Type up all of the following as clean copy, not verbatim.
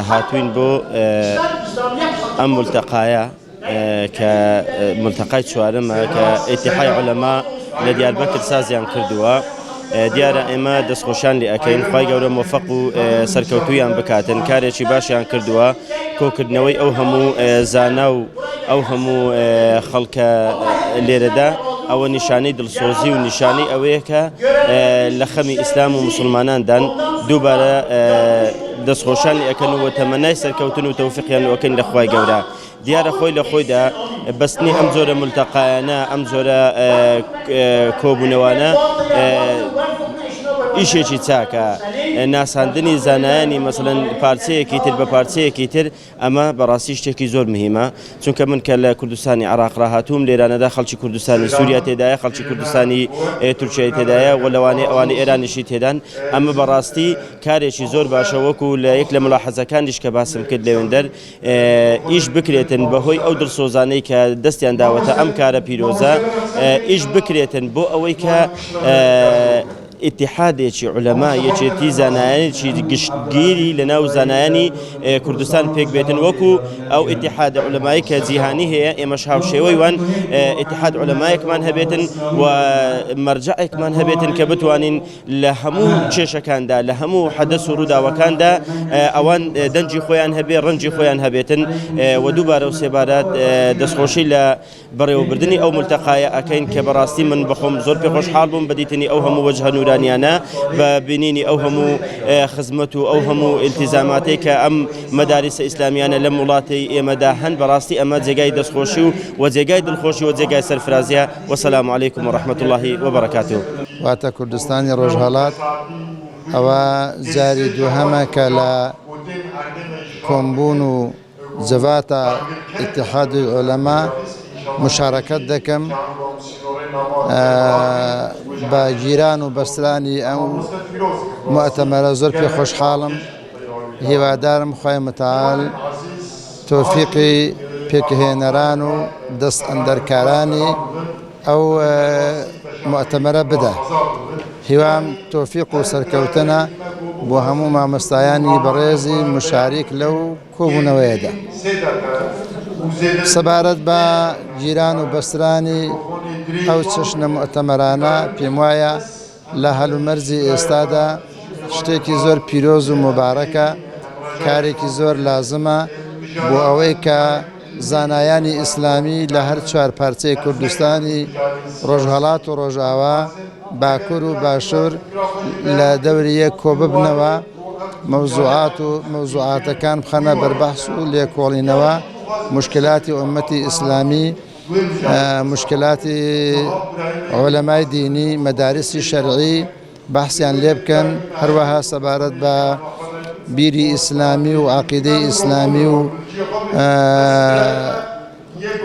هاتوین بۆ ئەم ملتەقایە کە ملتەقای چوارەمە کە ئیتیحای عولەما لە دیاربەکر سازیان کردووە. دیارە ئێمە دەستخۆشیان لێ ئەەکەین، خوای گەورە موفەق و سەرکەوتوویان بکاتن، کارێکی باشیان کردووە، کۆکردنەوەی ئەو هەموو زانا و ئەو هەموو خەڵکە لێرەدا ئەوە نیشانەی دڵسۆزی و نیشانەی ئەوەیە کە لە خەمی ئیسلام و مسلماناندان دووبارە دەستخۆشیان لێ ئەەکەن و تەمەنای سەرکەوتن و تەوفیقیان ئەەکەن لە خوای گەورە. دیارە خۆی لە خۆیدا بەستنی ئەم جۆرە ملتەقایانە، ئەم جۆرە کۆبوونەوانە ئیشێکی چاکە، ناساندنی زانایانی مەسەڵەن پارچەیەکی تر بە پارچەیەکی تر، ئەمە بەڕاستی شتێکی زۆر مهمە، چونکە من کە لە کوردستانی عێراق ڕاهاتووم، لێرانەدا خەڵکی کوردستانی سووریا تێدایە، خەڵکی کوردستانی تورکیای تێدایە و لەوانەیە ئەوانەی ئێرانیشی تێدان. ئەمە بەڕاستی کارێکی زۆر باشە، وەکو لە یەک لە ملاحەزەکانیش کە باسم کرد لەوێندەر، ئیش بکرێتن بەهۆی ئەو دڵسۆزانەی کە دەستیان داوەتە ئەم کارە پیرۆزە، ئیش بکرێتن بۆ ئەوەی کە اتحادێکی عولەما، یەکێتی زانایانێکی گشتگیری لە ناو زانایانی کوردستان پێک بێتن، وەکو ئەو اتحاد عولەمایی کە جیهانی هەیە، ئێمەش هاوشێوەی وان اتحاد عولەمایەکمان هەبێتن و مەرجەعێکمان هەبێتن کە بتوانین لە هەموو کێشەکاندا، لە هەموو حەدەث و ڕووداوەکاندا ئەوان دەنجی خۆیان هەبێ، ڕەنجی خۆیان هەبێتن و دووبارە و سێبارات دەستخۆشی لە بەڕێوەبردننی ئەو ملتەقایە ئەکەین کە بەڕاستی من بخۆم زۆر پێ خۆشحاڵ بووم بە دیتنی ئەو هەموو وەجهە نورانیانە، بە بینینی ئەو هەموو خزمەت و ئەو هەموو ئیلتیزاماتی کە ئەم مەدارسە ئیسلامیانە لەم وڵاتی ئێمەدا هەن. بەڕاستی ئەمە جێگای دەستخۆشی و جێگای دڵخۆشی و جێگای سەرفرازیە. وەسەلام عەلەیکم وەڕەحمەت اللهی وبەرەکاتوه. واتە کوردستانی ڕۆژهەڵات ئەوە جاری دووهەمە کە لە کۆمبوون و جەڤاتە ئیتیحادی عولەما مشارەکەت دەکەم بە گیران و بەسترانی ئەم مؤتەمەرە. زۆر پێ خۆشحاڵم، هیوادارم خوای متعال تۆفیقی پێکهێنەران و دەست ئەندەرکارانی ئەو مؤتەمەرە بدە. هیوام تۆفیق و سەرکەوتنە بۆ هەموو مامۆستایانی بەڕێزی مشاریک لەو کۆبوونەوەیەدا. سەبارەت بە گیران و بەسترانی ئەو چەشنە مؤتەمەرانە، پێم وایە لە هەلومەرزی ئێستادا شتێکی زۆر پیرۆز و مبارەکە، کارێکی زۆر لازمە بۆ ئەوەی کە زانایانی ئیسلامی لە هەر چوار پارچەی کوردستانی ڕۆژهەڵات و ڕۆژئاوا، باکوور و باشوور لە دەوری یەک کۆببنەوە، مەوزوعات و مەوزوعاتەکان بخەنە بەربەحس و لێکۆڵینەوە، مشکلاتی ئومەتی ئیسلامی، مشکلاتی عولەمای دینی، مەدارسی شەرعی بەحسیان لێ بکەن، هەروەها سەبارەت بە بیری ئیسلامی و عەقیدەی ئیسلامی و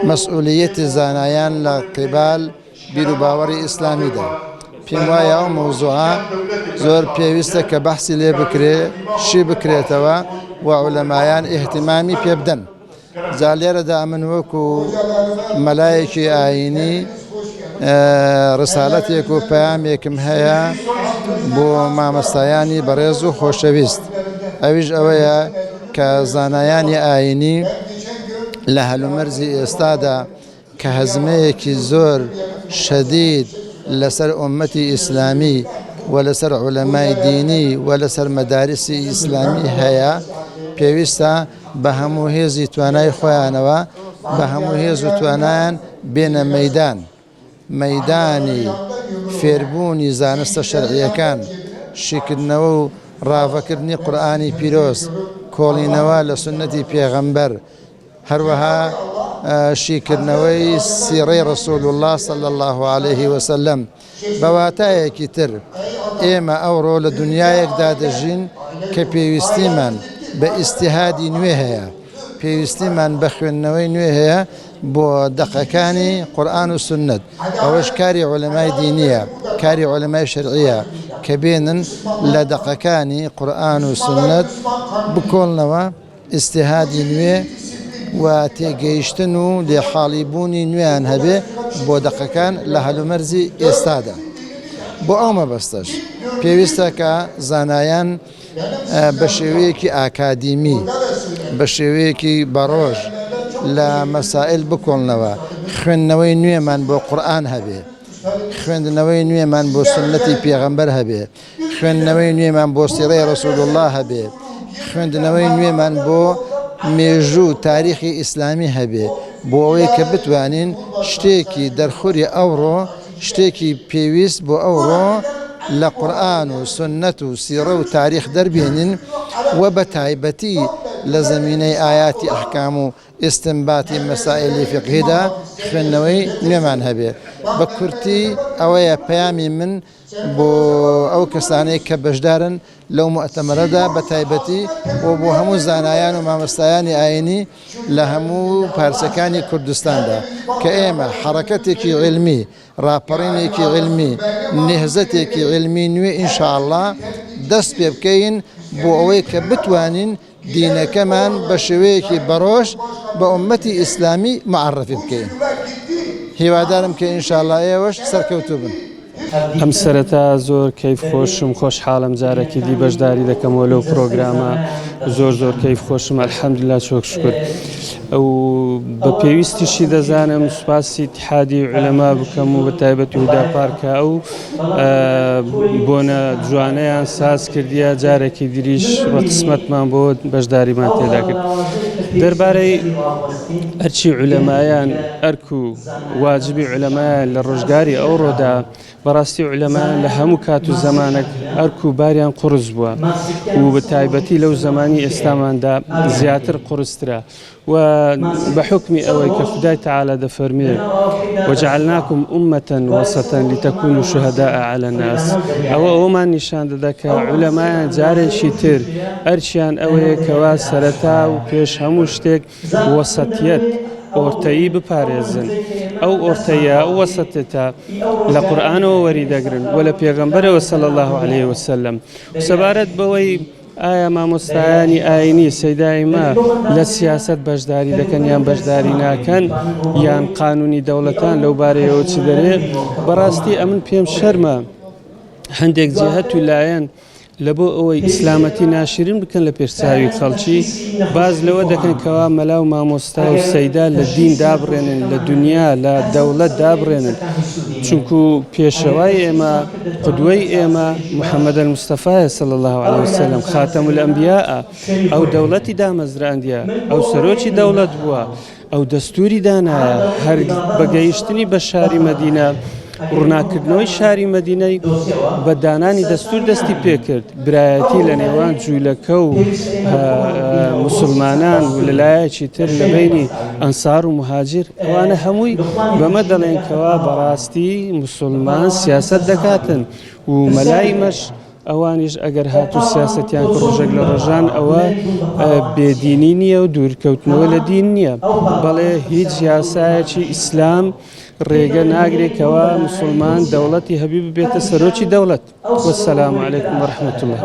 مەسئولیەتی زانایان لە قیبال بیر و باوەڕی ئیسلامیدا. پێم وایە ئەو مەوزوعە زۆر پێویستە کە بەحسی لێ بکرێ، شی بکرێتەوە و عولەمایان ئیحتیمامی پێ بدەن. جا لێرەدا من وەکو مەلایەکی ئایینی ڕسالەتێک و پەیامێکم هەیە بۆ مامۆستایانی بەڕێز و خۆشەویست. ئەویش ئەوەیە کە زانایانی ئایینی لە هەلومەرزی ئێستادا کە هەزمەیەکی زۆر شەدید لەسەر ئومەتی ئیسلامی و لەسەر عولەمای دینی و لەسەر مەدارسی ئیسلامی هەیە، پێویستە بە هەموو هێزی توانای خۆیانەوە، بە هەموو هێز و توانایان بێنە مەیدان، مەیدانی فێربوونی زانستە شەرعیەکان، شیکردنەوە و ڕاوەکردنی قورئانی پیرۆز، کۆڵینەوە لە سنەتی پێغەمبەر، هەروەها شیکردنەوەی سیرەی ڕەسوول الله صلی الله عليه وسلم. بەواتایەکی تر ئێمە ئەوڕۆ لە دنیایەکدا دەژین کە پێویستیمان بە ئیجتیهادی نوێ هەیە، پێویستیمان بە خوێندنەوەی نوێ هەیە بۆ دەقەکانی قورئان و سنت. ئەوەش کاری عولەمای دینیە، کاری عولەمای شەرعیە کە بێنن لە دەقەکانی قورئان و سنت بکۆڵنەوە ئیجتیهادی نوێ و تێگەیشتن و لێحاڵیبوونی نوێیان هەبێ بۆ دەقەکان لە هەلومەرزی ئێستادا. بۆ ئەو مەبەستەش پێویستە کە زانایان بە شێوەیەکی ئاکادیمی بە شێوەیەکی بەڕۆژ لە مەسائل بکۆڵنەوە خوێندنەوەی نوێمان بۆ قورئان هەبێ خوێندنەوەی نوێمان بۆ سنەتی پێغەمبەر هەبێ خوێندنەوەی نوێمان بۆ سیرەی ڕەسوول الله هەبێ خوێندنەوەی نوێمان بۆ مێژوو تاریخی ئیسلامی هەبێ بۆ ئەوەی کە بتوانین شتێکی دەرخوری ئەوڕۆ شتێکی پێویست بۆ ئەوڕۆ لە قورئان و سنەت و سیرە و تاریخ دەربێنین و بە تایبەتی لە زەمینەی ئاياتی ئەحکام و ئستنباتی مەسائلی فقهیدا خوێندنەوەی نوێمان هەبێ بە کورتی ئەوەیە پەیامی من بۆ ئەو کەسانەی کە بەشدارن لەو مؤتەمەرەدا بە تایبەتی و بۆ هەموو زانایان و مامۆستایانی ئاینی لە هەموو پارچەکانی کوردستاندا کە ئێمە حەرەکەتێکی علمی ڕاپەڕینێکی علمی نێهزەتێکی علمی نوێ ئینشاءالله دەست پێ بکەین بۆ ئەوەی کە بتوانین دینەکەمان بە شێوەیەکی بەڕۆژ بە ئومەتی ئیسلامی معرفی بکەین هیوادارم کە ئینشاءالله ئێوەش سەرکەوتوو بن. ئەم سەرەتا زۆر کەیف خۆشم خۆشحاڵم جارێکی دی بەشداری دەکەمەوە لەو پرۆگرامە زۆر کەیف خۆشم ئەلحەمدولیلا چۆک شکر ئەو بە پێویستیشی دەزانم سوپاسی اتحادی عولەما بکەم و بە تایبەت هودا پارکە ئەو بۆنە جوانەیان ساز کردیە جارێکی دیریش بە قسمەتمان بۆ بەشداریمان تێدا کرد دەربارەی ئەرچی عولەمایان ئەرک و واجبی عولەمایان لە ڕۆژگاری ئەوڕۆدا بەڕاستی عولەمایان لە هەموو کات و زەمانێک ئەرک و باریان قورس بووە و بە تایبەتی لەو زمانی ئێستاماندا زیاتر قورسترە و بحكم أويك خداي تعالى دفرمي وجعلناكم أمة وسطا لتكونوا شهداء على الناس أو ما نشان ذاك علماء جاري شتير أرشان أويك واسرتا وبيش هموشتك وسطيت أورتي بباريزن أو أورتيا وسطتا لقرآن ووريدقرن ولا بيغمبر صلى الله عليه وسلم سبارت بوي ئایا مامۆستایانی ئاینی سەیدای ما لە سیاست بەشداری دەکەن یان بەشداری ناکەن یان قانونی دەوڵەتان لەو بارەیەوە چ دەرێ بەڕاستی ئەمن پێم شەرمە هەندێک جێهەت و لایەن لە بۆ ئەوەی ئیسلامەتی ناشرین بکەن لە پێشچاوی خەڵکی باز لەوە دەکەن کەوا مەلا و مامۆستا و سەیدا لە دین دابڕێنن لە دنیا لە دەوڵەت دابڕێنن چونکو پێشەوای ئێمە قودوەی ئێمە محەممەد المستەفایە صلی الله عليه وسلم خاتەم الئەنبیاء ئەو دەوڵەتی دامەزراندیە ئەو سەرۆکی دەوڵەت بووە ئەو دەستوری دانایە هەر بەگەیشتنی بە شاری مەدینە ڕووناکردنەوەی شاری مەدینەی بە دانانی دەستور دەستی پێکرد برایەتی لە نێوان جوولەکە و مسلمانان و لەلایەکی تر لە بینی ئەنسار و مهاجر ئەوانە هەمووی بەمە دەڵێنکەوە بەڕاستی مسلمان سیاست دەکاتن و مەلایمەش ئەوانیش ئەگەر هاتوو سیاسەتیان کە ڕۆژێک لە ڕۆژان ئەوە بێدینی نییە و دوورکەوتنەوە لە دین نییە بەڵێ هیچ یاسایەکی ئیسلام ڕێگە ناگرێکەوە مسلمان دەوڵەتی هەبی ببێتە سەرۆکی دەوڵەت وەسەلام عەلەیکم وەرەحمەتوڵڵاه